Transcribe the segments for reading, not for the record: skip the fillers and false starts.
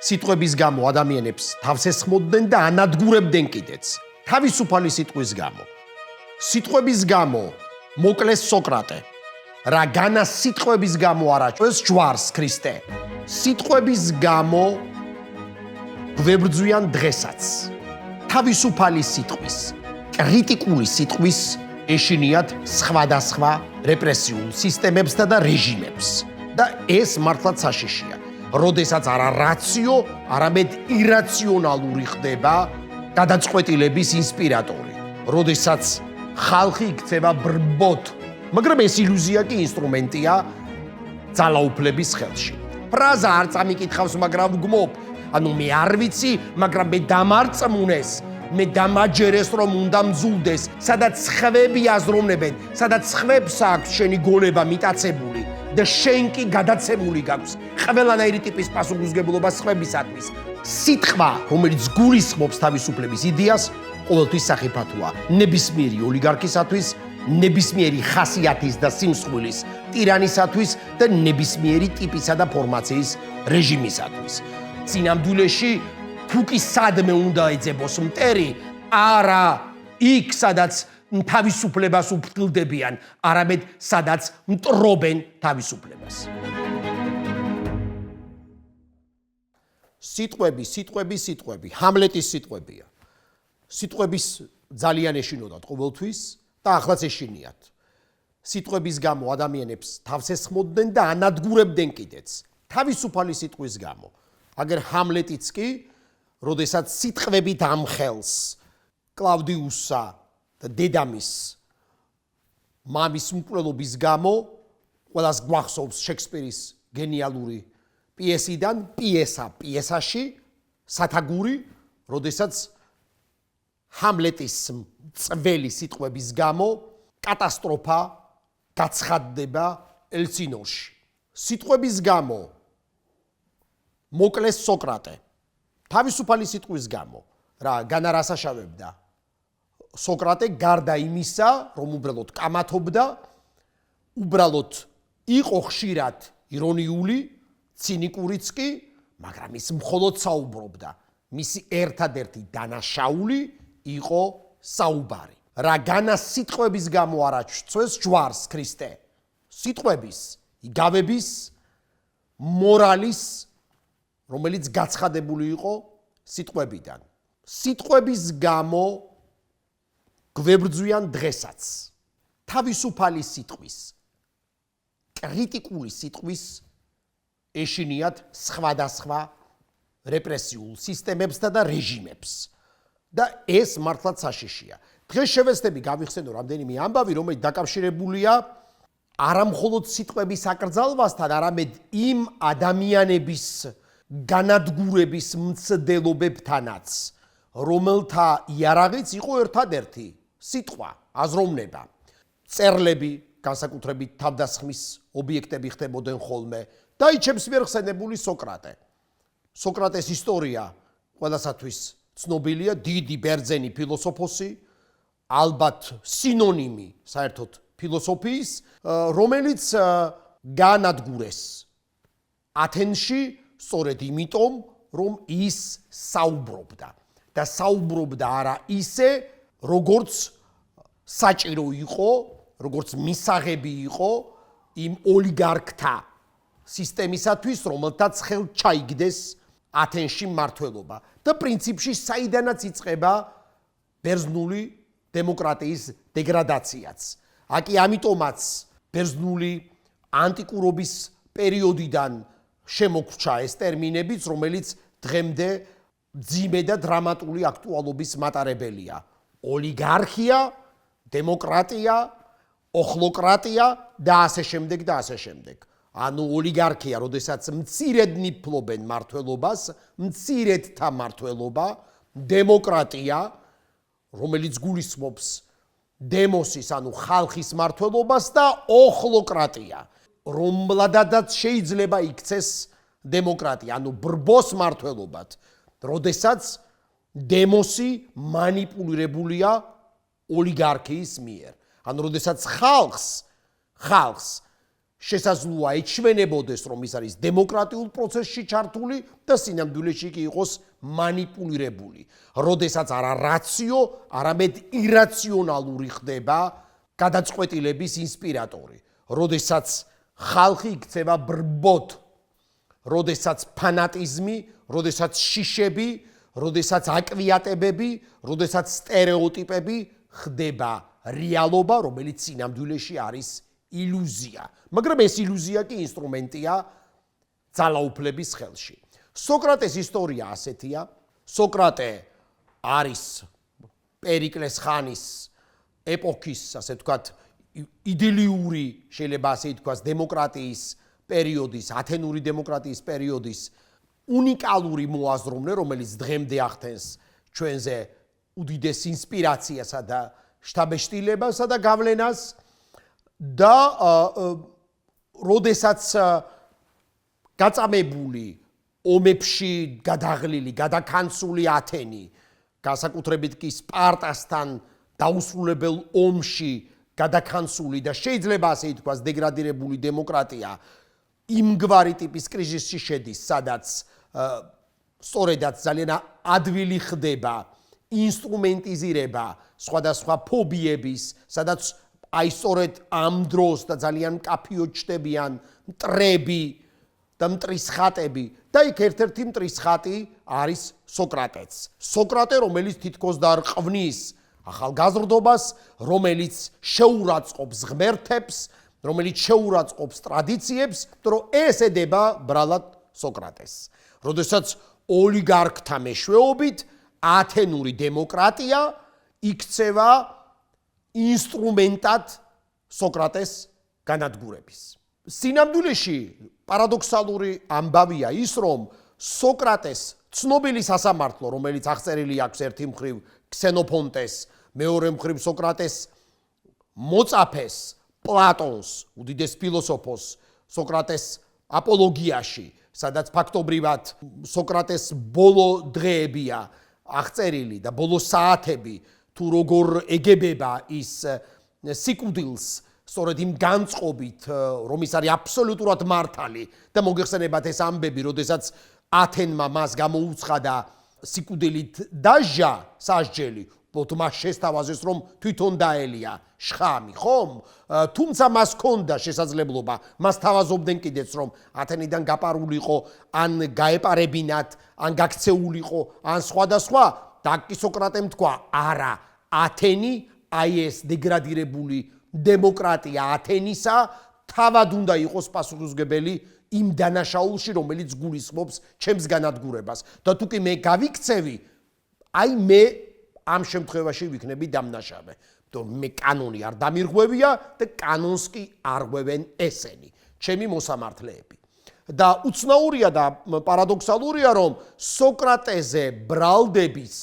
სიტყვების გამო ადამიანებს თავს ესხმოდნენ და ანადგურებდნენ კიდეც. თავისუფალი სიტყვის გამო. სიტყვების გამო მოკლეს სოკრატე. რა განა სიტყვების გამო არ აჭვეს ჯვარს ქრისტე. სიტყვების გამო გვებრძვიან დღესაც. თავისუფალი სიტყვის, კრიტიკული სიტყვის ეშინიათ სხვადასხვა რეპრესიულ სისტემებსა და რეჟიმებს. და ეს მართლაც საშიშია. როდესაც არა რაციო, არამედ ირაციონალური ხდება გადაწყვეტილების ინსპირატორი. როდესაც ხალხი იქცევა ბრბოთ, მაგრამ ეს ილუზია კი ინსტრუმენტია ძალაუფლების ხელში. ფრაზა არ წამიკითხავს, მაგრამ ვგმობ. ანუ მე არ ვიცი, მაგრამ მე დამარწმუნეს, მე დამაჯერეს, რომ უნდა მძულდეს, სადაც ხვები აზროვნებენ, სადაც ხვებს აქვს შენი გონება მიტაცებული და შენ კი გადაცემული გაქვს ყველანაირი ტიპის პასუხისმგებლობა ხვებისათვის. სიტყვა, რომელიც გულისხმობს თავისუფლების იდეას, ყოველთვის სახიფათოა ნებისმიერი ოლიგარქისათვის, ნებისმიერი ხასიათის და სიმსხვილის ტირანისათვის და ნებისმიერი ტიპისა და ფორმაციის რეჟიმისათვის. წინამდვილეში თუკი სადმე უნდა ეძებოს მტერი, არა იქ, სადაც თავისუფლებას უფრთხილდებიან, არამედ სადაც მტრობენ თავისუფლებას. სიტყვები, ჰამლეტის სიტყვებია. სიტყვების ძალიან ეშინოდათ ყოველთვის და ახლაც ეშინიათ. სიტყვების გამო ადამიანებს თავს ესხმოდნენ და ანადგურებდნენ კიდეც. თავისუფალი სიტყვის გამო. აგერ ჰამლეტიც კი, როდესაც სიტყვებით ამხელს კლავდიუსსა და დედამის მამის მკვლელობის გამო, ყველას გვახსოვს შექსპირის გენიალური პიესიდან, პიესაში, სათაგური, როდესაც ჰამლეტის წველი სიტყვების გამო კატასტროფა გაცხადდება ელცინორში. სიტყვების გამო მოკლეს სოკრატე. თავისუფალი სიტყვის გამო, რა განარასაშავებდა სოკრატე გარდა იმისა, რომ უბრალოდ კამათობდა, უბრალოდ იყო ხშირად ირონიული, ცინიკურიც კი, მაგრამ ის მხოლოდ საუბრობდა. მისი ერთადერთი დანაშაული იყო საუბარი. რა განა სიტყვების გამო არ აჩვეს ჯვარს ქრისტე. სიტყვების, იგავების, მორალის, რომელიც გაცხადებული იყო სიტყვებიდან. სიტყვების გამო გვებრძვიან დღესაც. თავისუფალი სიტყვის, კრიტიკული სიტყვის ეშინიათ სხვადასხვა რეპრესიულ სისტემებსა და რეჟიმებს. და ეს მართლაც საშიშია. დღეს შევეცდები გავიხსენო რამდენიმე ამბავი, რომელიც დაკავშირებულია არა მხოლოდ სიტყვების აკრძალვასთან, არამედ იმ ადამიანების განადგურების მცდელობებთანაც, რომელთა იარაღიც იყო ერთადერთი სიტყვა, აზროვნება. წერლები, განსაკუთრებით თავდასხმის ობიექტები ხდებოდნენ ხოლმე და იჩემს მიერ ხსენებული სოკრატე. სოკრატეს ისტორია ყველასათვის ცნობილია, დიდი ბერძენი ფილოსოფოსი, ალბათ სინონიმი საერთოდ ფილოსოფიის, რომელიც განადგურეს ათენში სწორედ იმიტომ, რომ ის საუბრობდა და საუბრობდა არა ისე, როგორც საჭირო იყო, როგორც მისაღები იყო იმ ოლიგარქთა სისტემისათვის, რომელთაც ხელ ჩაიგდეს ათენში მმართველობა და პრინციპში საიდანაც იწყება ბერძნული დემოკრატიის დეგრადაციაც. აკი ამიტომაც ბერძნული ანტიკურობის პერიოდიდან შემოგვრჩა ეს ტერმინებიც, რომელიც დღემდე მძიმე და დრამატული აქტუალობის მატარებელია. ოლიგარქია, დემოკრატია, ოხლოკრატია და ასე შემდეგ და ასე შემდეგ. ანუ ოლიგარქია, როდესაც მცირედ ნიფლობენ მმართველობას, მცირედთა მმართველობა, დემოკრატია, რომელიც გულისხმობს დემოსის, ანუ ხალხის მმართველობას და ოხლოკრატია, რომლადაც შეიძლება იქცეს დემოკრატია, ანუ ბრბოს მმართველობად, როდესაც დემოსი მანიპულირებულია ოლიგარქიის მიერ. ანუ როდესაც ხალხს შესაძლოა ეჩვენებოდეს, რომ ის არის დემოკრატიულ პროცესში ჩართული და სინამდვილეში კი იყოს მანიპულირებული. როდესაც არა რაციო, არამედ ირაციონალური ხდება გადაწყვეტილების ინსპირატორი. როდესაც ხალხი იქცევა ბრბოდ, როდესაც ფანატიზმი, როდესაც შიშები, როდესაც აკვიატებები, როდესაც სტერეოტიპები ხდება რეალობა, რომელიც სინამდვილეში არის ილუზია. მაგრამ ეს ილუზია კი ინსტრუმენტია ძალაუფლების ხელში. სოკრატეს ისტორია ასეთია. სოკრატე არის პერიკლეს ხანის ეპოქის, ასე ვთქვათ, იდილიური, შეიძლება ასე ითქვას, დემოკრატიის პერიოდის, ათენური დემოკრატიის პერიოდის უნიკალური მოაზროვნე, რომელიც დღემდე ახდენს ჩვენზე უდიდეს ინსპირაციასა და შთაბეჭდილებასა და გავლენას და როდესაც გაწამებული ომებში გადაღლილი, გადაქანცული ათენი, განსაკუთრებით კი სპარტასთან დაუსრულებელ ომში გადაქანცული და შეიძლება ასე ითქვას დეგრადირებული დემოკრატია იმგვარი ტიპის კრიზისში შედის, სადაც სწორედაც ძალიან ადვილი ხდება ინსტრუმენტიზირება სხვადასხვა ფობიების, სადაც აი სწორედ ამ დროს და ძალიან მკაფიოდ ჩდებიან მტრები და მტრისხატები და იქ ერთ-ერთი მტრისხატი არის სოკრატეც. სოკრატე, რომელიც თითქოს დარყვნის ახალგაზრდობას, რომელიც შეურაცხყოფს ღმერთებს, რომელიც შეურაცხყოფს ტრადიციებს, რომ ეს ედება ბრალად სოკრატეს. როდესაც ოლიგარქთა მეშვეობით ათენური დემოკრატია იქცევა ინსტრუმენტად სოკრატეს განადგურების. სინამდვილეში პარადოქსალური ამბავია ის, რომ სოკრატეს ცნობილი სასამართლო, რომელიც აღწერილი აქვს ერთი მხრივ ქსენოფონტეს, მეორე მხრივ სოკრატეს მოწაფეს პლატონს, უდიდეს ფილოსოფოს, სოკრატეს აპოლოგიაში, სადაც ფაქტობრივად სოკრატეს ბოლო დღეებია აღწერილი და ბოლო საათები თუ როგორ ეგებება ის სიკვდილს, სწორედ იმ განწყობით, რომ ის არის აბსოლუტურად მართალი და მოგეხსენებათ ეს ამბები, როდესაც ათენმა მას გამოუცხადა სიკვდილით დასჯა სასჯელი, მას შესთავაზეს, რომ თვითონ დაელია შხამი, ხომ? თუმცა მას ჰქონდა შესაძლებლობა, მას თავაზობდნენ კიდეც, რომ ათენიდან გაპარულიყო, ან გაეპარებინათ, ან გაქცეულიყო, ან სხვადასხვა, და კი სოკრატემ თქვა, არა, ათენი, აი ეს დეგრადირებული დემოკრატია ათენისა, თავად უნდა იყოს პასუხისმგებელი იმ დანაშაულში, რომელიც გულისხმობს ჩემს განადგურებას. და თუ კი მე გავიქცევი, აი მე ამ შემთხვევაში ვიქნები დამნაშავე. მე კანონი არ დამირღვევია და კანონს კი არ ღვევენ ესენი, ჩემი მოსამართლეები. და უცნაურია და პარადოქსალურია, რომ სოკრატეზე ბრალდების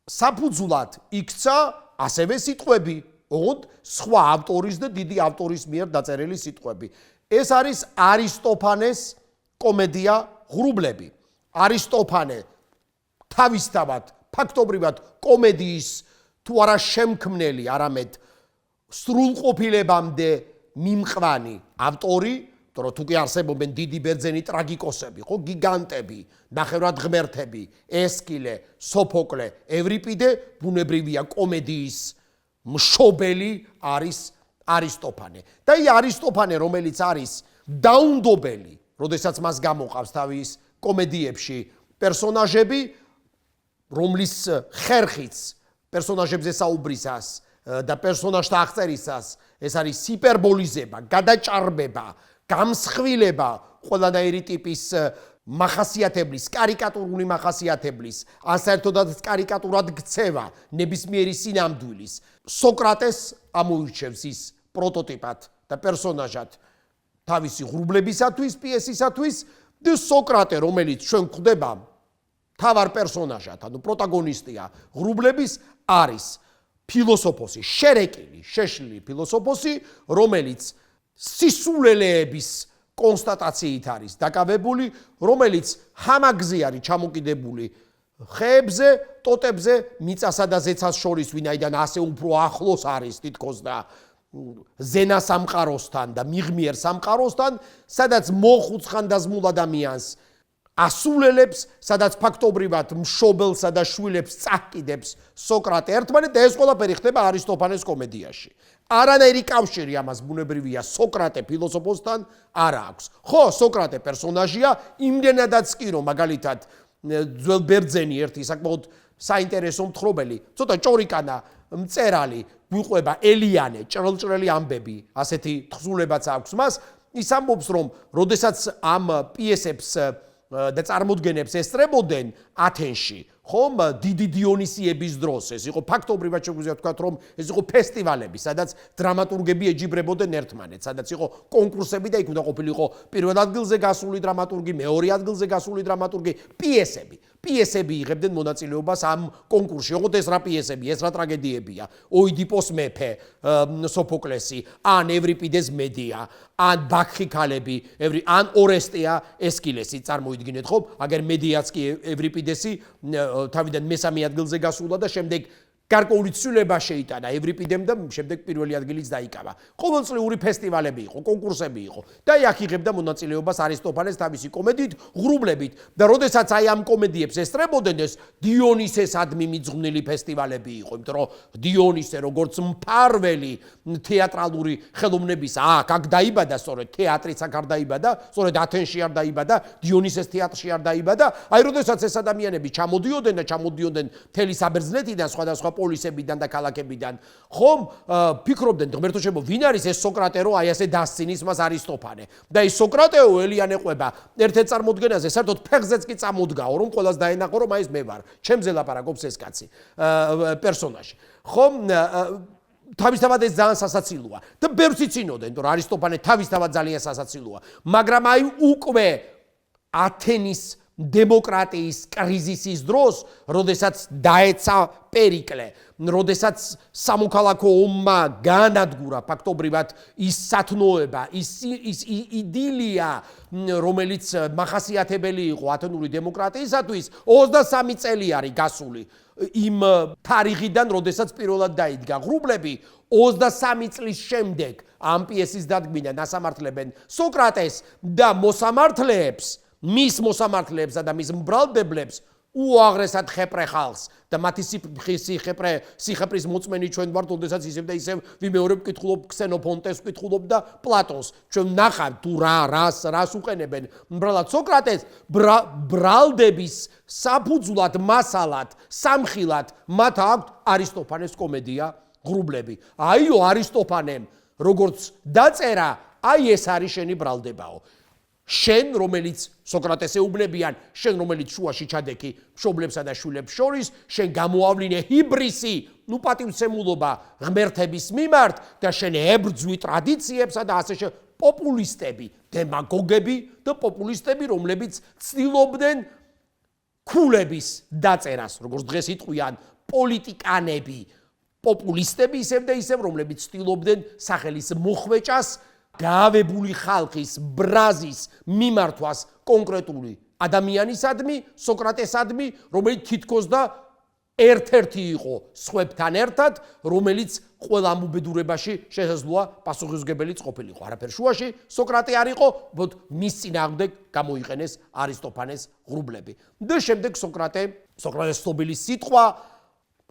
საფუძვლად იქცა ასევე სიტყვები, ოღონდ სხვა ავტორის და დიდი ავტორის მიერ დაწერილი სიტყვები. ეს არის არისტოფანეს კომედია ღრუბლები. არისტოფანე თავისთავად ფაქტობრივად კომედიის თუ არა შემქმნელი, არამედ სრულყოფილებამდე მიმყვანი ავტორი, რომ თუ კი არსებობენ დიდი ბერძენი ტრაგიკოსები, ხო, გიგანტები, ნახევრად ღმერთები, ესკილე, სოფოკლე, ევრიპიდე, ბუნებრივია კომედიის მშობელი არის არისტოფანე. და არისტოფანე, რომელიც არის დაუნდობელი, როდესაც მას გამოყავს თავის კომედიებში პერსონაჟები, რომლის ხერხიც პერსონაჟებზე საუბრისას და პერსონაჟთა აღწერისას ეს არის ჰიპერბოლიზება, გადაჭარბება, გამსხვილება ყველანაირი ტიპის მახასიათებლის, კარიკატურული მახასიათებლის, ან საერთოდაც კარიკატურად ქცევა ნებისმიერი სინამდვილის. სოკრატეს ამოირჩევს ის პროტოტიპად და პერსონაჟად თავისი ღრუბლებისათვის, პიესისათვის და სოკრატე, რომელიც ჩვენ გვხვდება თავარ პერსონაჟად, ანუ პროტაგონისტია ღრუბლების, არის ფილოსოფოსი, შერეკილი, შეშლილი ფილოსოფოსი, რომელიც სისულელეების კონსტატაციით არის დაკავებული, რომელიც ჰამაგზე არის ჩამოკიდებული ხეებზე, ტოტებზე, მიწასა და ზეცას შორის, ვინაიდან ასე უფრო ახლოს არის თითქოს და ზენა სამყაროსთან და მიღმიერ სამყაროსთან, სადაც მოხუცხან დაზმულ ადამიანს ასულელებს, სადაც ფაქტობრივად მშობელსა და შვილებს წაჰკიდებს სოკრატე ერთმანეთს და ეს ყველაფერი ხდება არისტოფანეს კომედიაში. არანაირი კავშირი ამას ბუნებრივია სოკრატე ფილოსოფოსთან არ აქვს. ხო, სოკრატე პერსონაჟია, იმდენადაც კი რომ მაგალითად ძველ ბერძენი ერთი საკმაოდ საინტერესო მთხრობელი, ცოტა ჭორიკანა მწერალი, გვიყვება ელიანე, ჭრელჭრელი ამბები, ასეთი თხზულებაც აქვს მას. ის ამბობს, რომ როდესაც ამ პიესებს და წარმოდგენებს ესწრებოდნენ ათენში, ხომ დიდი დიონისიების დროს, ეს იყო ფაქტობრივად შეგვიძლია ვთქვათ, რომ ეს იყო ფესტივალები, სადაც დრამატურგები ეჯიბრებოდნენ ერთმანეთს, სადაც იყო კონკურსები და იქ უნდა ყოფილიყო პირველ ადგილზე გასული დრამატურგი, მეორე ადგილზე გასული დრამატურგი, პიესები იღებდნენ მონაწილეობას ამ კონკურსში. ოღონდ ეს რა პიესები, ეს რა ტრაგედიებია? ოიდიპოს მეფე, სოფოკლესი, ან ევრიპიდეს მედია, ან ბაქხი ქალები, ან ორესტია ესკილესი, წარმოიდგინეთ ხო? აგერ მედიაც კი ევრიპიდესი თავიდან მესამე ადგილზე გასულა და შემდეგ გარკვეული ცვლილება შეიტანა ევრიპიდემ და შემდეგ პირველი ადგილიც დაიკავა. ყოველწლიური ფესტივალები იყო, კონკურსები იყო და აქ იღებდა მონაწილეობას არისტოფანეს თავისი კომედიით, ღრუბლებით და როდესაც აი ამ კომედიებს ესწრებოდნენ ეს დიონისესადმი მიძღვნილი ფესტივალები იყო, იმიტომ რომ დიონისე როგორც მფარველი თეატრალური ხელოვნებისა აქ დაიბადა, სწორედ თეატრიც აქ არ დაიბადა, სწორედ ათენში არ დაიბადა, დიონისეს თეატრში არ დაიბადა. აი როდესაც ეს ადამიანები ჩამოდიოდნენ და ჩამოდიოდნენ მთელი საბერძნეთიდან, სხვადასხვა პოლისებიდან და ქალაქებიდან, ხომ ფიქრობდნენ, ღმერთო შემო, ვინ არის ეს სოკრატე, რომ აი ასე დასცინის მას არისტოფანე. და ის სოკრატეო ელიანე ყვება ერთ-ერთ წარმოდგენაზე, საერთოდ ფეხზეც კი წამოდგაო, რომ ყველას დაენახო, რომ აი ეს მე ვარ, ჩემზე ლაპარაკობს ეს კაცი, პერსონაჟი. ხომ თავისთავად ეს ძალიან სასაცილოა და ბევრს იცინოდნენ, რომ არისტოფანე თავისთავად ძალიან სასაცილოა, მაგრამ აი უკვე ათენის დემოკრატიის კრიზისის დროს, როდესაც დაეცა პერიკლე, როდესაც სამოქალაქო ომმა გაანადგურა ფაქტობრივად ის სათნოება, ის იდილია, რომელიც მახასიათებელი იყო ათენური დემოკრატიისათვის, 23 წელი არის გასული იმ თარიღიდან, როდესაც პირველად დაიდგა ღრუბლები, 23 წლის შემდეგ ამ პიესის დადგმიდან ასამართლებენ სოკრატეს და მოსამართლეებს, მის მოსამართლეებსა და მის მბრალდებლებს უაღრესად ხეპრე ხალხს და მათი სიხეპრის მოწმენი ჩვენ ვართ, როდესაც ისევ და ისევ ვიმეორებ ვკითხულობ ქსენოფონტეს, ვკითხულობ და პლატონს. ჩვენ ვნახავთ თუ რას უყენებენ მბრალად სოკრატეს, ბრალდების საფუძვლად, მასალად, სამხილად მათ აქვთ არისტოფანეს კომედია ღრუბლები. აიო არისტოფანემ როგორც დაწერა, აი ეს არის შენი ბრალდებაო. შენ, რომელიც სოკრატეს ეუბნებიან, შენ, რომელიც შუაში ჩადექი მშობლებსა და შვილებს შორის, შენ გამოავლინე ჰიბრისი, პატივცემულობა ღმერთების მიმართ და შენ ებრძვი ტრადიციებსა და ასე პოპულისტები, დემაგოგები და პოპულისტები, რომლებიც ცდილობდნენ ქულების დაწერას, როგორც დღეს იტყვიან პოლიტიკანები, პოპულისტები ისევ და ისევ, რომლებიც ცდილობდნენ სახელის მოხვეჭას გაავებული ხალხის ბრაზის მიმართვას კონკრეტული ადამიანისადმი, სოკრატესადმი, რომელიც თითქოს და ერთ-ერთი იყო სხვებთან ერთად, რომელიც ყველა ამ უბედურებაში შესაძლოა პასუხისმგებელიც ყოფილიყო. არაფერ შუაში სოკრატე არ იყო, მის წინააღმდეგ გამოიყენეს არისტოფანეს ღრუბლები. და შემდეგ სოკრატეს ცნობილი სიტყვა,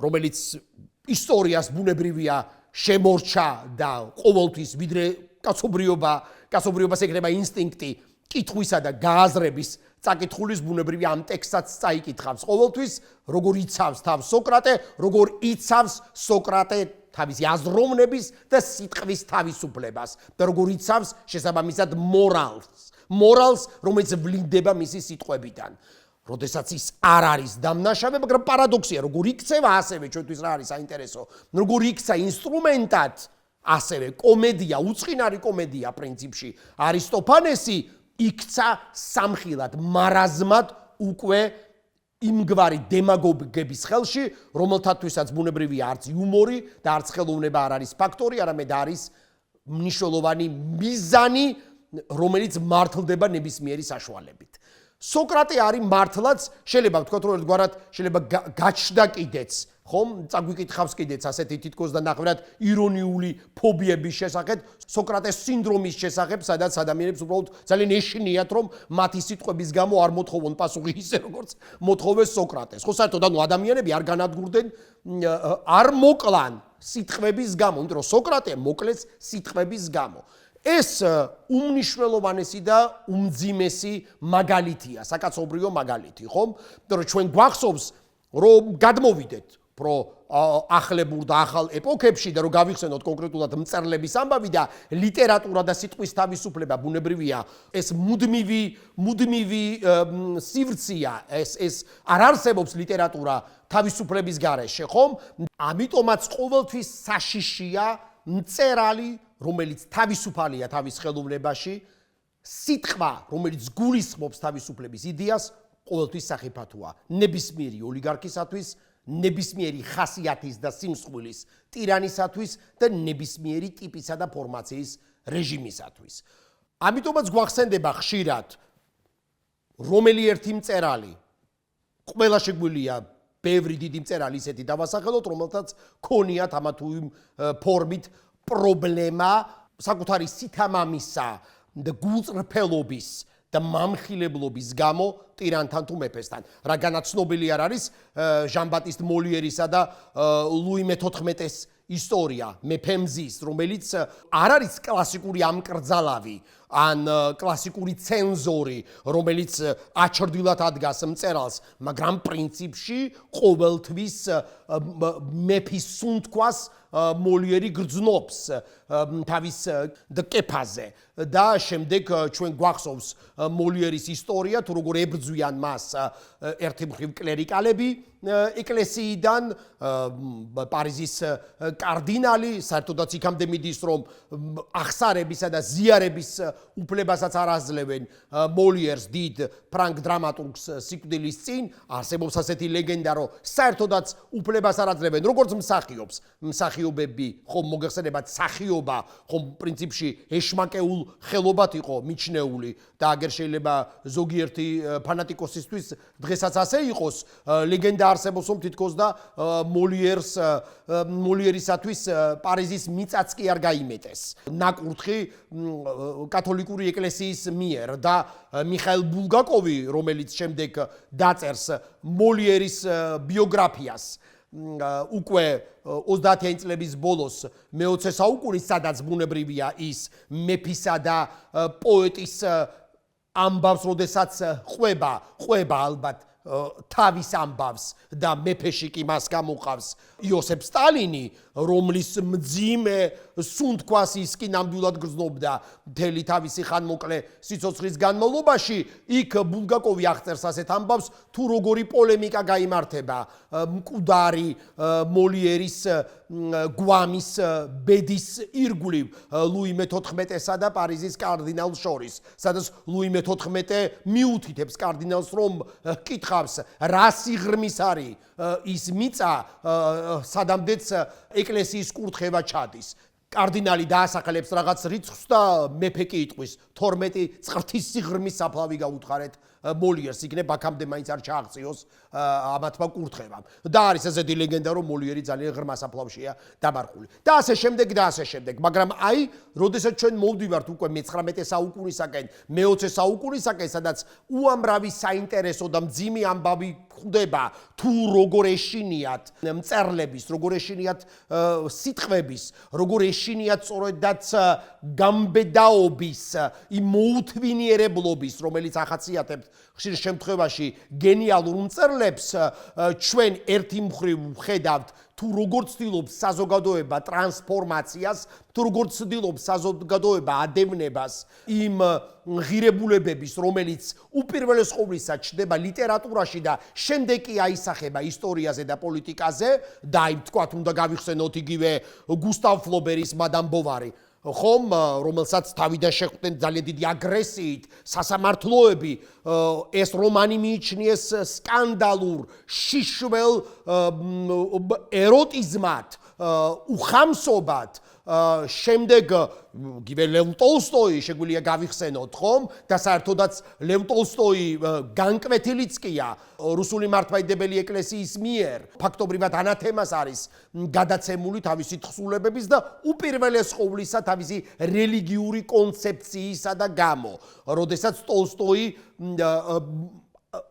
რომელიც ისტორიას ბუნებრივია შემორჩა და ყოველთვის ვიდრე კაცობრიობას ეკრება ინსტინქტი კითხვისა და გააზრების წაკითხulis ბუნებრივია ამ ტექსტსაც წაიკითხავს ყოველთვის, როგორ იცავს თავს სოკრატე, როგორ იცავს სოკრატე თავისი აზროვნების და სიტყვის თავისუფლებას და როგორ იცავს შესაბამისად მორალს, რომელიც ვლინდება მისი სიტყვებიდან. როდესაც ის არ არის დამნაშავე, მაგრამ პარადოქსია, როგორ იქცევა ასევე ჩვენთვის რა არის საინტერესო, როგორ იქცა ინსტრუმენტად ასევე კომედია, უცხინარი კომედია პრინციპში, არისტოფანესი იქცა სამხილად, მარაზმად უკვე იმგვარი დემაგოგების ხელში, რომელთათვისაც ბუნებრივია არც იუმორი და არც ხელოვნება არ არის ფაქტორი, არამედ არის მნიშვნელოვანი მიზანი, რომელიც მართლდება ნებისმიერი საშუალებით. სოკრატე არის მართლაც, შეიძლება ვთქვათ, რომ ერთგვარად შეიძლება გაჩნდა კიდეც, ხომ? წაგვიკითხავს კიდეც ასეთი თითქოს და ნახევრად ირონიული ფობიების შესახებ, სოკრატეს სინდრომის შესახებ, სადაც ადამიანებს უბრალოდ ძალიან ეშინიათ, რომ მათი სიტყვების გამო არ მოთხოვონ პასუხი ისე, როგორც მოთხოვეს სოკრატეს. ხო, საერთოდ ანუ ადამიანები არ განადგურდნენ, არ მოკლან სიტყვების გამო, იმიტომ რომ სოკრატე მოკლეს სიტყვების გამო. ეს უმნიშვნელოვანესი და უმძიმესი მაგალითია, საკაცობრიო მაგალითი, ხომ? იმიტომ რომ ჩვენ გვახსოვს, რომ გადმოვიდეთ პრო ახლებურ და ახალ ეპოქებში და რომ გავიხსენოთ კონკრეტულად მწერლების ამბავი და ლიტერატურა და სიტყვის თავისუფლება ბუნებრივია, ეს მუდმივი სივრცეა, ეს არ არსებობს ლიტერატურა თავისუფლების გარეშე, ხომ? ამიტომაც ყოველთვის საშიშია მწერალი, რომელიც თავისუფალია თავის ხელოვნებაში, სიტყვა, რომელიც გულისხმობს თავისუფლების იდეას, ყოველთვის სახიფათოა ნებისმიერი ოლიგარქისათვის, ნებისმიერი ხასიათის და სიმსხვილის ტირანისათვის და ნებისმიერი ტიპისა და ფორმაციის რეჟიმისათვის. ამიტომაც გვახსენდება ხშირად რომელი ერთი მწერალი, ყველა შეგვიძლია ბევრი დიდი მწერალი ისეთი დავასახელოთ, რომელთაც ქონიათ ამა თუ იმ ფორმით პრობლემა საკუთარი სითამამისა და გულწრფელობის და მამხილებლობის გამო ტირანთან თუ მეფესთან. რადგანაც ცნობილი არ არის ჟან ბატისტ მოლიერისა და ლუი მე-14-ის ისტორია, მეფემზის, რომელიც არ არის კლასიკური ამკრძალავი ან კლასიკური ცენზორი, რომელიც აჩრდილად ადგას მწერალს, მაგრამ პრინციპში ყოველთვის მეფის სუნთქვას მოლიერი გრძნობს თავის კეფაზე და შემდეგ ჩვენ გვახსოვს მოლიერის ისტორია, თუ როგორ ებრძვიან მას ერთი მხრივ კლერიკალები ეკლესიიდან, პარიზის კარდინალი, საერთოდაც იქამდე მიდის, რომ ახსარებისა და ზიარების უფლებასაც არ აძლევენ მოლიერს, დიდ ფრანგ დრამატურგს სიკვდილის წინ, არსებობს ასეთი ლეგენდა, რომ საერთოდაც უფლებას არ აძლევენ, როგორც მსახიობს, მსახიობები, ხომ მოგეხსენებათ სახიობა, ხომ პრინციპში ეშმაკეულ ხელობად იყო მიჩნეული და აგერ შეიძლება ზოგიერთი ფანატიკოსისთვის დღესაც ასე იყოს, ლეგენდა არსებობს, რომ თითქოს და მოლიერისათვის პარიზის მიწაც კი არ გაიმეტეს. ნაკურთხი კათოლიკური ეკლესიის მიერ და მიხაილ ბულგაკოვი, რომელიც შემდეგ დაწერს მოლიერის ბიოგრაფიას, უკვე 30-იანი წლების ბოლოს მე-20 საუკუნის, სადაც ბუნებრივია ის მეფისა და პოეტის ამბავს, როდესაც ყვება ალბათ თავის ამბავს და მეფეში კი მას გამოყავს იოსებ სტალინი, რომლის მძიმე სუნთქვას ის კი ნამდვილად გრძნობდა მთელი თავისი ხანმოკლე სიცოცხლის განმავლობაში, იქ ბულგაკოვი აღწერს ასეთ ამბავს, თუ როგორი პოლემიკა გაიმართება მკვდარი მოლიერის გვამის ბედის ირგვლივ ლუი მე-14-სა და პარიზის კარდინალს შორის, სადაც ლუი მე-14 მიუთითებს კარდინალს, რომ კითხავს, რა სიღრმის არის ის მიწა, სადამდეც ეკლესიის კურთხევა ჩადის. კარდინალი დაასახელებს რაღაც რიცხვს და მეფე კი იტყვის 12 წრთის სიღრმის საფლავი გაუთხარეთ მოლიერს, იქნებ აქამდე მაინც არ ჩააღწიოს ამათმა კურთხევამ. და არის ესეთი ლეგენდა, რომ მოლიერი ძალიან ღრმა საფლავშია დამარხული. და ასე შემდეგ, მაგრამ აი, როდესაც ჩვენ მოვდივართ უკვე მე-19 საუკუნისაკენ, მე-20 საუკუნისაკენ, სადაც უამრავი საინტერესო და მძიმე ამბავი ხვდება, თუ როგორ ეშინიათ მწერლების, როგორ ეშინიათ სიტყვების, როგორ ეშინიათ სწორედაც გამბედაობის, იმ მოუთვინიერებლობის, რომელიც ახასიათებთ ხშირ შემთხვევაში გენიალურ მწერლებს, ჩვენ ერთი მხრივ ვხედავთ, თუ როგორ ცდილობს საზოგადოება ტრანსფორმაციას, თუ როგორ ცდილობს საზოგადოება ადევნებას იმ ღირებულებების, რომელიც უპირველეს ყოვლისა ჩნდება ლიტერატურაში და შემდეგ კი აისახება ისტორიაზე და პოლიტიკაზე, და აი თქვათ, უნდა გავიხსენოთ იგივე გუსტავ ფლობერის მადამ ბოვარი, ხომ, რომელსაც თავიდან შეხვდნენ ძალიან დიდი აგრესიით სასამართლოები, ეს რომანი მიიჩნიეს სკანდალურ, შიშվել ეროტიზმად, უხამსობად შემდეგ გივე ლევ ტოლსტოი შეგვიძლია გავიხსენოთ, ხომ? და საერთოდაც ლევ ტოლსტოი განკვეთილიც კია რუსული მართლმადიდებელი ეკლესიის მიერ, ფაქტობრივად ანათემას არის გადაცემული თავისი თხზულებების და უპირველეს ყოვლისა თავისი რელიგიური კონცეფციისა და გამო, როდესაც ტოლსტოი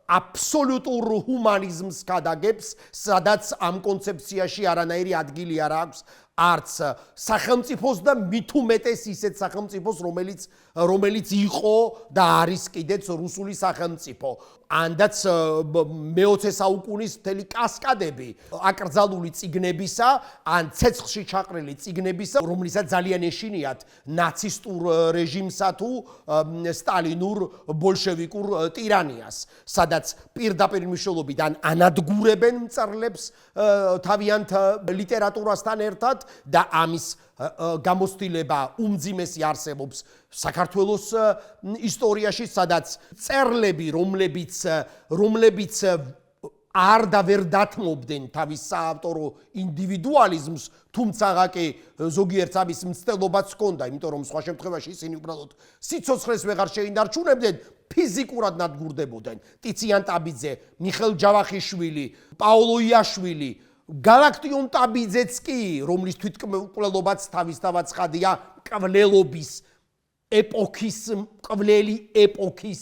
აბსოლუტურ ჰუმანიზმს გადაგებს, სადაც ამ კონცეფციაში არანაირი ადგილი არ აქვს არც სახელმწიფოს და მით უმეტეს ისეთ სახელმწიფოს, რომელიც იყო და არის კიდეც რუსული სახელმწიფო. ანდაც მე-20 საუკუნის მთელი კასკადები აკრძალული წიგნებისა, ან ცეცხლში ჩაყრილი წიგნებისა, რომლითაც ძალიან ეშინიათ ნაცისტურ რეჟიმსა თუ სტალინურ ბოლშევიკურ ტირანიას, სადაც პირდაპირ მნიშვნელობიდან ანადგურებენ მწერლებს თავიანთ ლიტერატურასთან ერთად და ამის გამოცდილება უმძიმესი არსებობს საქართველოს ისტორიაში, სადაც მწერლები, რომლებიც არ და ვერ დათმობდნენ თავის საავტორო ინდივიდუალიზმს, თუმცა კი ზოგიერთ ამის მცდელობაც ჰქონდა, იმიტომ რომ სხვა შემთხვევაში ისინი უბრალოდ სიცოცხლეს ვეღარ შეინარჩუნებდნენ, ფიზიკურად ნადგურდებოდნენ. ტიციან ტაბიძე, მიხეილ ჯავახიშვილი, პაოლო იაშვილი, გალაქტიონ ტაბიძეც კი, რომლის თვითმკვლელობაც თავისთავად ცხადია კვლელობის კვლელი ეპოქის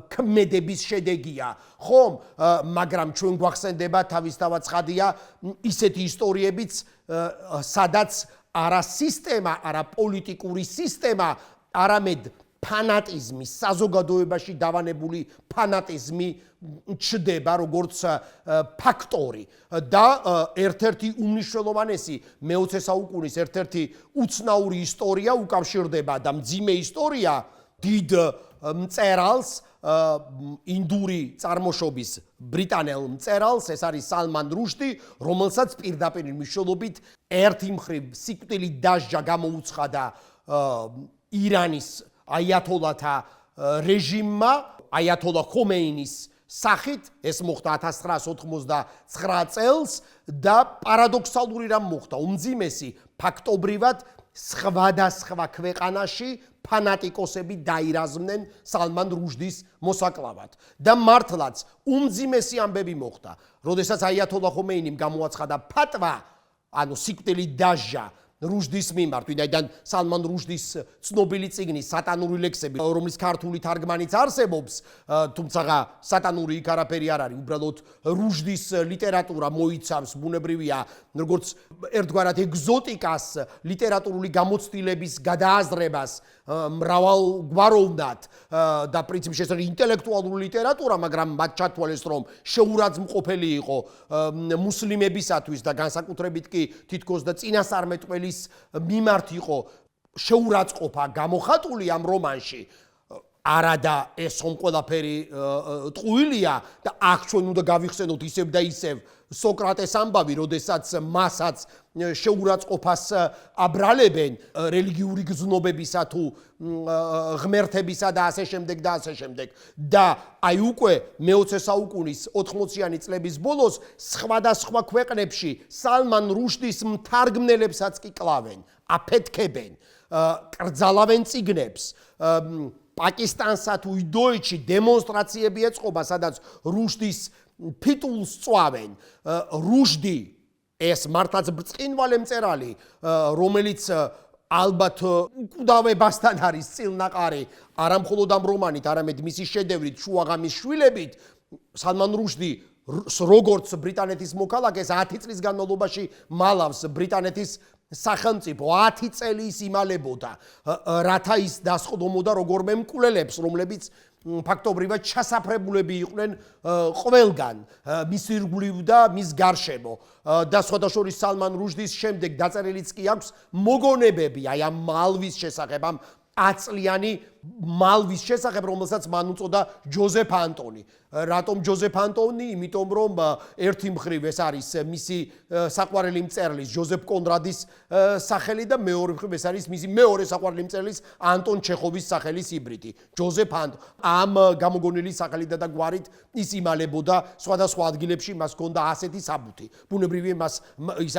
ქმედების შედეგია, ხომ? მაგრამ ჩვენ გვახსენდება თავისთავად ცხადია ისეთი ისტორიებიც, სადაც არა სისტემა, არა პოლიტიკური სისტემა, არამედ ფანატიზმი, საზოგადოებაში დავანებული ფანატიზმი ჩდება როგორც ფაქტორი და ერთ-ერთი უმნიშვნელოვანესი მე-20 საუკუნის ერთ-ერთი უცნაური ისტორია უკავშირდება და მძიმე ისტორია დიდ მწერალს, ინდური წარმოშობის ბრიტანელ მწერალს, ეს არის სალმან რუშდი, რომელსაც პირდაპირ მნიშვნელობით ერთი მხრივ სიკვდილი დასჯა გამოუცხადა ირანის აიათოლათა რეჟიმმა, აიათოლა ხომეინის სახით, ეს მოხდა 1989 წელს და პარადოქსალური რამ მოხდა, უმძიმესი ფაქტობრივად სხვადასხვა ქვეყანაში ფანატიკოსები დაირაზმნენ სალმან რუშდის მოსაკლავად და მართლაც უმძიმესი ამბები მოხდა, როდესაც აიათოლა ხომეინიმ გამოაცხადა ფატვა, ანუ სიკვდილი დასჯა რუშდის მიმართ, ვინაიდან სალმან რუშდის ცნობილი წიგნი სატანური ლექსები, რომლის ქართული თარგმანიც არსებობს, თუმცა სატანური იქ არაფერი არ არის, უბრალოდ რუშდის ლიტერატურა მოიცავს, ბუნებრივია, როგორც ერთგვარად ეგზოტიკას, ლიტერატურული გამოცდილების გადააზრებას მრავალგვაროვნად და პრინციპში ეს არის ინტელექტუალური ლიტერატურა, მაგრამ მათ ჩათვალეს, რომ შეურაცხმყოფელი იყო მუსლიმებისათვის და განსაკუთრებით კი თითქოს და წინასწარმეტყველის მიმართ იყო შეურაცხყოფა გამოხატული ამ რომანში. არადა ეს ყველაფერი ტყუილია და აქ ჩვენ უნდა გავიხსენოთ ისევ და ისევ სოკრატეს ამბავი, როდესაც მასაც შეურაცხყოფას აბრალებენ რელიგიური გზნობებისა თუ ღმერთებისა და ასე შემდეგ და ასე შემდეგ. და აი უკვე მე-20 საუკუნის 80-იანი წლების ბოლოს სხვადასხვა ქვეყნებში სალმან რუშდის მთარგმნელებსაც კი კლავენ, აფეთქებენ, კრძალავენ წიგნებს. პაკისტანსა თუ ინდოეთში დემონსტრაციები ეწყობა, სადაც რუშდის ფიტულს წვავენ. რუშდი ეს მართლაც ბრწყინვალე მწერალი, რომელიც ალბათ უკვდავებასთან არის წილნაყარი, არა მხოლოდ ამ რომანით, არამედ მისი შედევრით, შუაღამის შვილებით, სალმან რუშდი როგორც ბრიტანეთის მოქალაქეს 10 წლის განმავლობაში მალავს ბრიტანეთის სახელმწიფო 10 წელი ის იმალებოდა, რათა ის დასხდომოდა როგორმე მკვლელებს, რომლებიც ფაქტობრივად ჩასაფრებულები იყვნენ ყველგან, მის ირგვლივ და მის გარშემო. და სხვადასხვა სალმან რუშდის შემდეგ დაწერილიც კი აქვს მოგონებები აი ამ მალვის შესახებ, ამ 10 წლიანი მალვის შესახებ, რომელსაც მან უწოდა ჯოზეფ ანტონი. რატომ ჯოზეფ ანტონი? იმიტომ რომ ერთი მხრივ ეს არის მისი საყვარელი მწერლის ჯოზეფ კონრადის სახელი და მეორე მხრივ ეს არის მისი მეორე საყვარელი მწერლის ანტონ ჩეხოვის სახელის ჰიბრიდი. ჯოზეფ ანტონი. ამ გამოგონილი სახელითა და გვარით ის იმალებოდა სხვადასხვა ადგილებში, მას ჰქონდა ასეთი საბუთი. ბუნებრივია მას ის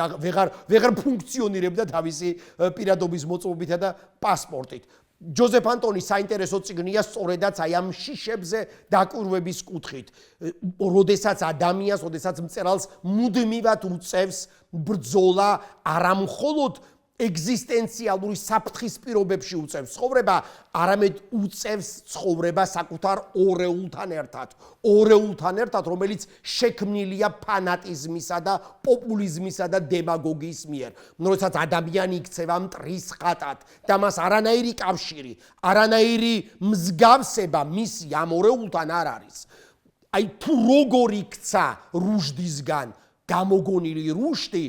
ვეღარ ფუნქციონირებდა თავისი პირადობის მოწმობითა და პასპორტით. ჯოზეფ ანტონის საინტერესო წიგნია სწორედაც აი ამ შიშებზე დაკვირვების კუთხით. როდესაც ადამიანს, როდესაც მწერალს მუდმივად უწევს ბრძოლა არამხოლოდ ეგზისტენციალური საფრთხის პირობებში უწევს ცხოვრება, არამედ უწევს ცხოვრება საკუთარ ორეულთან ერთად. ორეულთან ერთად, რომელიც შექმნილია ფანატიზმისა და პოპულიზმისა და დემაგოგიის მიერ. როდესაც ადამიანი იქცევა მტრის ხატად და მას არანაირი კავშირი, არანაირი მსგავსება მისი ამ ორეულთან არ არის. აი თუ როგორ იქცა რუშდისგან გამოგონილი რუშდი,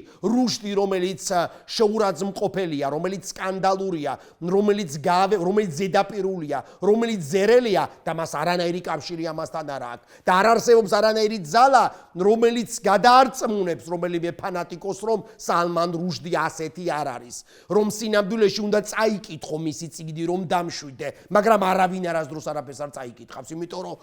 რომელიც შეურაცხმყოფელია, რომელიც სკანდალურია, რომელიც ზედაპირულია, რომელიც ზერელია და მას არანაირი კავშირი ამასთან არ აქვს. და არ არსებობს არანაირი ძალა, რომელიც გადაარწმუნებს რომელიმე ფანატიკოს, რომ სალმან რუშდი ასეთი არ არის. რომ სინამდვილეში უნდა წაიკითხო მისი წიგნი, რომ დამშვიდე, მაგრამ არავინ არასდროს არაფერს არ წაიკითხავს, იმიტომ რომ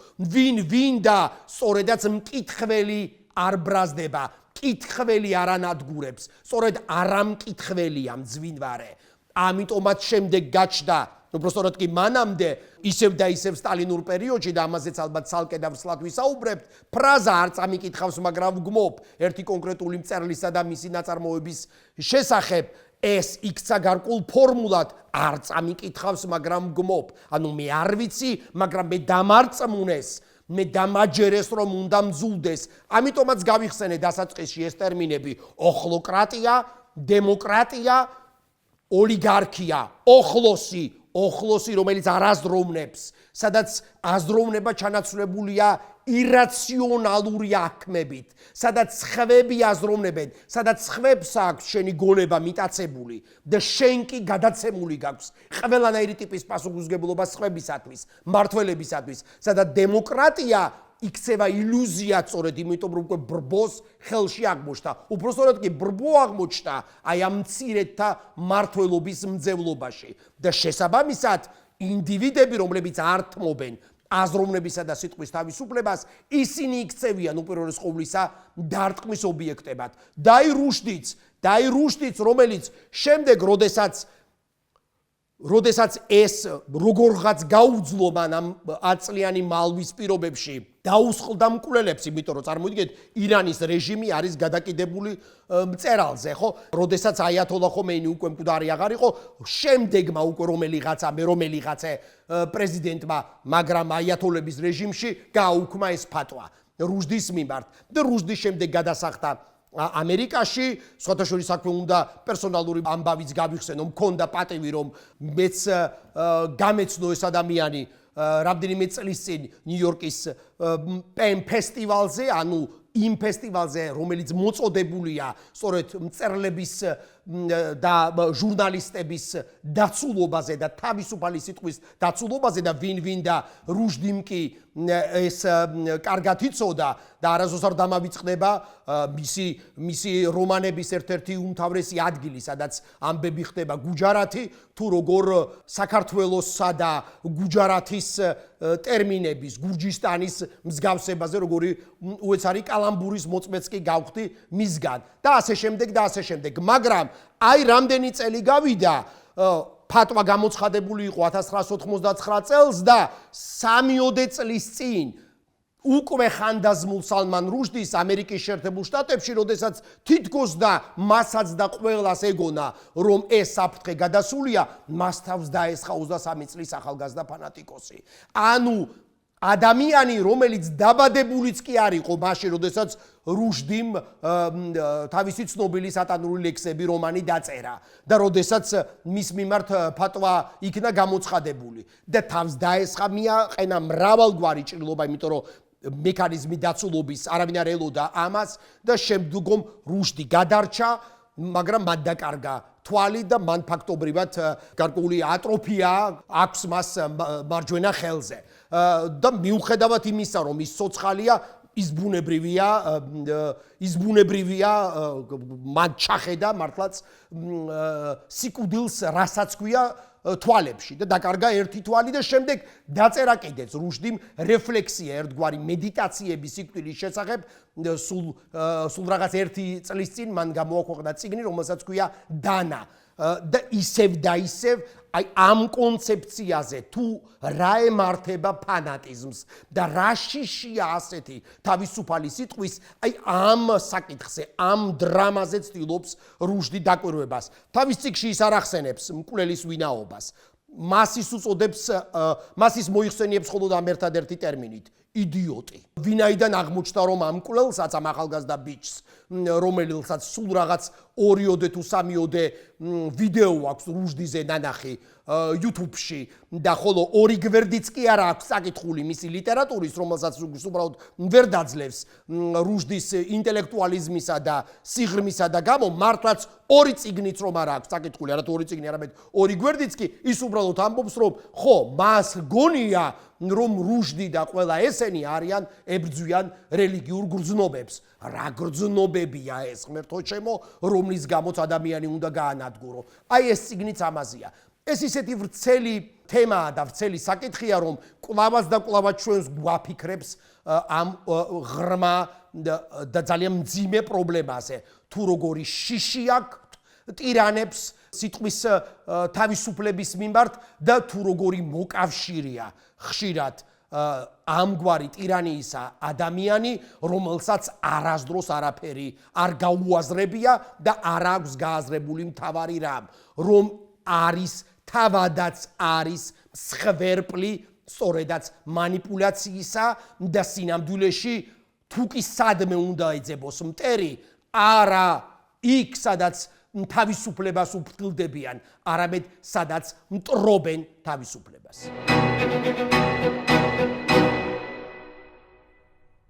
ვინ და სწორედაც მკითხველი არ ბრაზდება. კითხველი არანადგურებს, სწორედ არამკითხველია მძვინვარე. ამიტომაც შემდეგ გაჩნდა, უბრალოდ კი მანამდე ისევ და ისევ სტალინურ პერიოდში და ამაზეც ალბათ ცალკე და ვსლად ვისაუბრებთ, ფრაზა არ წამიკითხავს, მაგრამ ვგმობ ერთი კონკრეტული მწერლისა და მისი ნაწარმოების შესახებ. ეს იქცა გარკვეულ ფორმულად არ წამიკითხავს, მაგრამ ვგმობ. ანუ მე არ ვიცი, მაგრამ მე დამარწმუნეს. მე დამაჯერეს რომ უნდა მძულდეს. ამიტომაც გავიხსენე დასაწყისში ეს ტერმინები: ოხლოკრატია, დემოკრატია, ოლიგარქია, ოხლოსი, რომელიც არ აზროვნებს, სადაც აზროვნება ჩანაცვლებულია ირაციონალური აქმებით, სადაც სხვები აზროვნებენ, სადაც სხვებს აქვს შენი გონება მიტაცებული და შენ კი გადაცემული გაქვს ყველანაირი ტიპის პასუხისმგებლობა სხვებისათვის, მართველებისათვის, სადაც დემოკრატია იქცევა ილუზიად სწორედ იმიტომ რომ უკვე ბრბოს ხელში აღმოჩნდა. უпростоრად კი ბრბო აღმოჩნდა აი ამ მცირედთა მმართველობის მძევლობაში და შესაბამისად ინდივიდები, რომლებიც არ თმობენ აზროვნებისა და სიტყვის თავისუფლებას, ისინი იქცევიან უპირველეს ყოვლისა დარტყმის ობიექტებად. დაი რუშდიც, რომელიც შემდეგ, როდესაც ეს როგორღაც გაუძლო მან ამ აწლიანი მალვის პირობებში დაუსხლდა მკვლელებს, იმიტომ რომ წარმოიდგინეთ, ირანის რეჟიმი არის გადაკიდებული მწერალზე, ხო? როდესაც აიათოლა ხომეინი უკვე მკვდარი აღარ იყო, შემდეგმა უკვე რომელიღაცა პრეზიდენტმა, მაგრამ აიათოლების რეჟიმში გააუქმა ეს ფატვა რუშდის მიმართ და რუშდის შემდეგ გადასახდა ამერიკაში, სხვათა შორის საქმე უნდა პერსონალური ამბავიც გავიხსენო, მქონდა პატივი რომ მეც გამეცნო ეს ადამიანი რამდენიმე წლის წინ ნიუ-იორკის პენ ფესტივალზე, ანუ იმ ფესტივალზე, რომელიც მოწოდებულია სწორედ მწერლების და ჟურნალისტების დაცულობაზე და თავისუფალი სიტყვის დაცულობაზე და ვინ და რუშდიმ კი ეს კარგად იცოდა და არასდროს არ დამავიწყდება მისი რომანების ერთ-ერთი უმთავრესი ადგილი, სადაც ამბები ხდება გუჯარათი, თუ როგორ საქართველოსსა და გუჯარათის ტერმინების, გურჯისტანის მსგავსებაზე, როგორი უეცარი კალამბურის მოწმეც კი გავხდი მისგან და ასე შემდეგ, მაგრამ აი რამდენი წელი გავიდა, ფატვა გამოცხადებული იყო 1999 წელს და 3-4 წლის წინ უკვე ხანდაზმულ სალმან რუშდის ამერიკის შეერთებულ შტატებში, როდესაც თითქოს და მასაც და ყველას ეგონა, რომ ეს საფრთხე გადასულია, მას თავს დაესხა 23 წლის ახალგაზრდა ფანატიკოსი. ანუ ადამიანი, რომელიც დაბადებულიც კი არ იყო მაშინ, როდესაც რუშდიმ თავისი ცნობილი სატანური ლექსები რომანი დაწერა და როდესაც მის მიმართ ფატვა იქნა გამოცხადებული და თავს დაესხა, მიაყენა მრავალგვარი ჭრილობა, იმიტომ რომ მექანიზმი დაცულობის არავინ არ ელოდა ამას და შემდგომ რუშდი გადარჩა, მაგრამ მან დაკარგა თვალი და მან ფაქტობრივად გარკვეული ატროფია აქვს მას მარჯვენა ხელზე. და მიუხედავად იმისა, რომ ის ცოცხალია, ის ბუნებრივია მან ჩახედა მართლაც სიკვდილს, რასაც ქვია თვალებში და დაკარგა ერთი თვალი და შემდეგ დაწერა კიდეც რუშდიმ რეფლექსია, ერთგვარი მედიტაციები სიკვდილის შესახებ. სულ რაღაც 1 წლის წინ მან გამოაქვეყნა წიგნი, რომელსაც ქვია დანა. და ისევ და ისევ აი ამ კონცეფციაზე თუ რა ემართება ფანატიზმს და რა შიშია ასეთი თავისუფალი სიტყვის, აი ამ საკითხზე, ამ დრამაზე ცდილობს რუშდი დაკვირვებას. თავის წიგნში ის არ ახსენებს მკვლელის ვინაობას. მას ის უწოდებს, მას ის მოიხსენიებს მხოლოდ ამ ერთადერთი ტერმინით იდიოტი. ვინაიდან აღმოჩნდა რომ ამ მკვლელსაც, ამ ახალგაზრდა ბიჭს, რომელსაც სულ რაღაც 2-ოდე თუ 3-ოდე ვიდეო აქვს რუშდიზე ნანახი YouTube-ში და ხოლო 2 გვერდიც კი არა აქვს საკითხული მისი ლიტერატურის, რომელსაც უბრალოდ ვერ დაძლევს რუშდის ინტელექტუალიზმისა და სიღრმისა და გამო, მართლაც 2 წიგნიც რომ არა აქვს საკითხული, არა თუ 2 წიგნი, არამედ 2 გვერდიც კი, ის უბრალოდ ამბობს რომ ხო, მას გონია რომ რუშდი და ყველა ესენი არიან ებრძვიან რელიგიურ გრძნობებს. რა გრძნობებია ეს, ღმერთო ჩემო, რომლის გამოც ადამიანი უნდა გაანადგურო. აი ეს წიგნიც ამაზეა. ეს ისეთი ვრცელი თემაა და ვრცელი საკითხია, რომ კვლავაც და კვლავაც ჩვენს გვაფიქრებს ამ ღრმა და ძალიან მძიმე პრობლემაზე. თუ როგორი შიში აქვთ ტირანებს სიტყვის თავისუფლების მიმართ და თუ როგორი მოკავშირია ხშირად ამგვარი ტირანიისა ადამიანი, რომელსაც არასდროს არაფერი არ გაუაზრებია და არ აქვს გააზრებული მთავარი რამ, რომ არის თავადაც არის მსხვერპლი, სწორედაც манипуляციისა და სინამდვილეში თუ კი სადმე უნდა ეძებოს მტერი, არა იქ სადაც თავისუფლებას უფრთხილდებიან, არამედ სადაც მტრობენ თავისუფლებას.